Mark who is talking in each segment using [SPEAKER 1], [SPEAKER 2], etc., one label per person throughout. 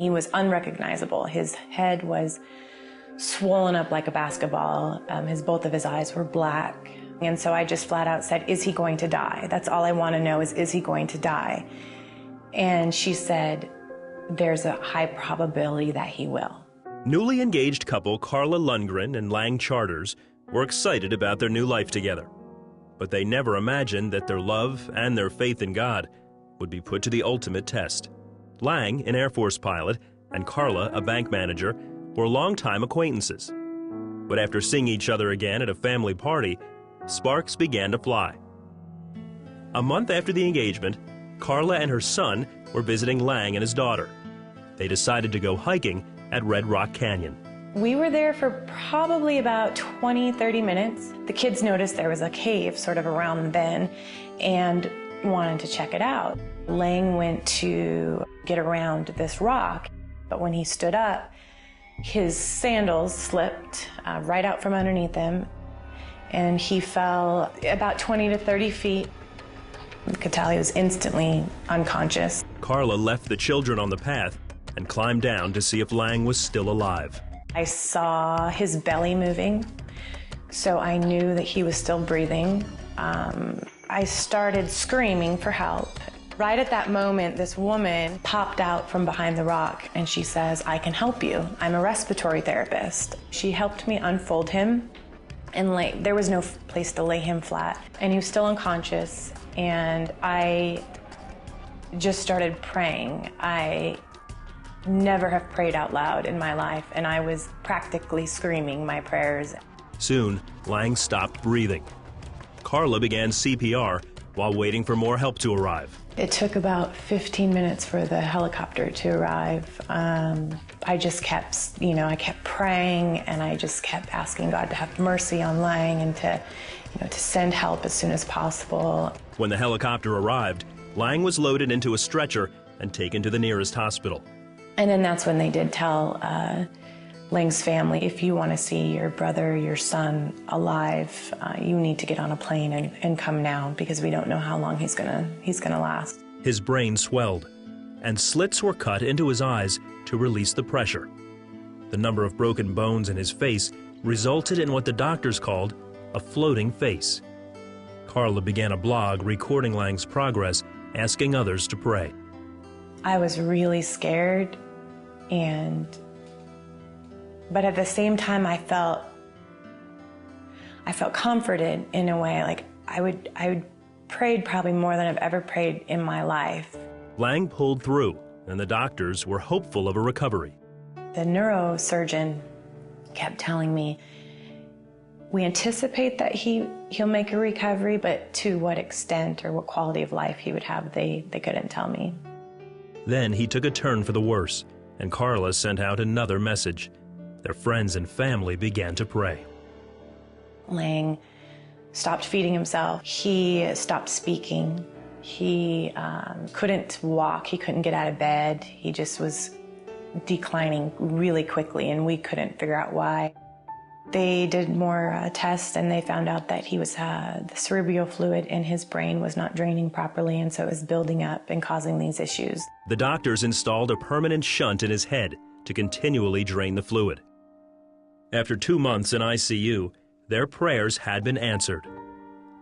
[SPEAKER 1] He was unrecognizable. His head was swollen up like a basketball. Both of his eyes were black. And so I just flat out said, is he going to die? That's all I want to know is he going to die? And she said, there's a high probability that he will.
[SPEAKER 2] Newly engaged couple Carla Lundgren and Lang Charters were excited about their new life together. But they never imagined that their love and their faith in God would be put to the ultimate test. Lang, an Air Force pilot, and Carla, a bank manager, were longtime acquaintances. But after seeing each other again at a family party, sparks began to fly. A month after the engagement, Carla and her son were visiting Lang and his daughter. They decided to go hiking at Red Rock Canyon.
[SPEAKER 1] We were there for probably about 20-30 minutes. The kids noticed there was a cave sort of around the bend and wanted to check it out. Lang went to get around this rock, but when he stood up, his sandals slipped right out from underneath him, and he fell about 20 to 30 feet. Catalia was instantly unconscious.
[SPEAKER 2] Carla left the children on the path and climbed down to see if Lang was still alive.
[SPEAKER 1] I saw his belly moving, so I knew that he was still breathing. I started screaming for help. Right at that moment, this woman popped out from behind the rock and she says, I can help you. I'm a respiratory therapist. She helped me unfold him and there was no place to lay him flat. And he was still unconscious, and I just started praying. I never have prayed out loud in my life, and I was practically screaming my prayers.
[SPEAKER 2] Soon, Lang stopped breathing. Carla began CPR while waiting for more help to arrive.
[SPEAKER 1] It took about 15 minutes for the helicopter to arrive. I just kept, I kept praying, and I just kept asking God to have mercy on Lang and to send help as soon as possible.
[SPEAKER 2] When the helicopter arrived, Lang was loaded into a stretcher and taken to the nearest hospital.
[SPEAKER 1] And then that's when they did tell Lang's family, if you want to see your brother, your son alive, you need to get on a plane and come now, because we don't know how long he's gonna last.
[SPEAKER 2] His brain swelled, and slits were cut into his eyes to release the pressure. The number of broken bones in his face resulted in what the doctors called a floating face. Carla began a blog recording Lang's progress, asking others to pray.
[SPEAKER 1] I was really scared, but at the same time I felt comforted in a way. Like I prayed probably more than I've ever prayed in my life.
[SPEAKER 2] Lang pulled through, and the doctors were hopeful of a recovery.
[SPEAKER 1] The neurosurgeon kept telling me, we anticipate that he'll make a recovery, but to what extent or what quality of life he would have, they couldn't tell me.
[SPEAKER 2] Then he took a turn for the worse, and Carla sent out another message. Their friends and family began to pray.
[SPEAKER 1] Lang stopped feeding himself. He stopped speaking. He couldn't walk. He couldn't get out of bed. He just was declining really quickly, and we couldn't figure out why. They did more tests, and they found out that he was the cerebral fluid in his brain was not draining properly, and so it was building up and causing these issues.
[SPEAKER 2] The doctors installed a permanent shunt in his head to continually drain the fluid. After 2 months in ICU, their prayers had been answered.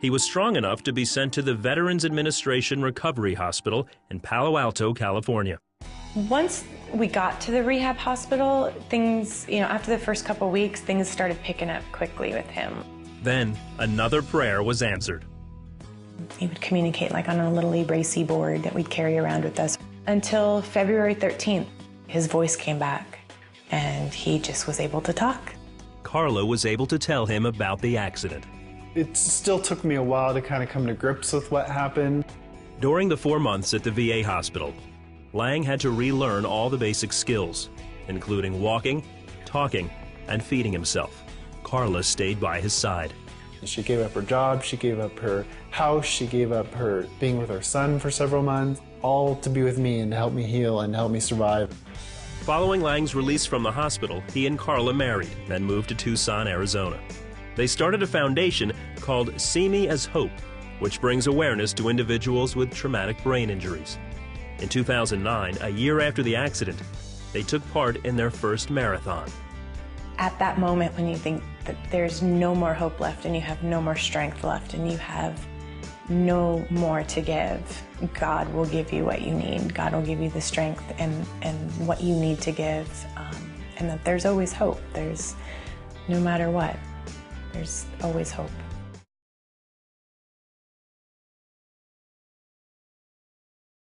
[SPEAKER 2] He was strong enough to be sent to the Veterans Administration Recovery Hospital in Palo Alto, California.
[SPEAKER 1] Once we got to the rehab hospital, things, after the first couple weeks, things started picking up quickly with him.
[SPEAKER 2] Then another prayer was answered.
[SPEAKER 1] He would communicate on a little Libre board that we'd carry around with us. Until February 13th, his voice came back, and he just was able to talk.
[SPEAKER 2] Carla was able to tell him about the accident.
[SPEAKER 3] It still took me a while to kind of come to grips with what happened.
[SPEAKER 2] During the 4 months at the VA hospital, Lang had to relearn all the basic skills, including walking, talking, and feeding himself. Carla stayed by his side.
[SPEAKER 3] She gave up her job, she gave up her house, she gave up her being with her son for several months, all to be with me and to help me heal and help me survive.
[SPEAKER 2] Following Lang's release from the hospital, he and Carla married and moved to Tucson, Arizona. They started a foundation called See Me as Hope, which brings awareness to individuals with traumatic brain injuries. In 2009, a year after the accident, they took part in their first marathon.
[SPEAKER 1] At that moment when you think that there's no more hope left and you have no more strength left and you have no more to give, God will give you what you need. God will give you the strength and what you need to give, and that there's always hope. No matter what, there's always hope.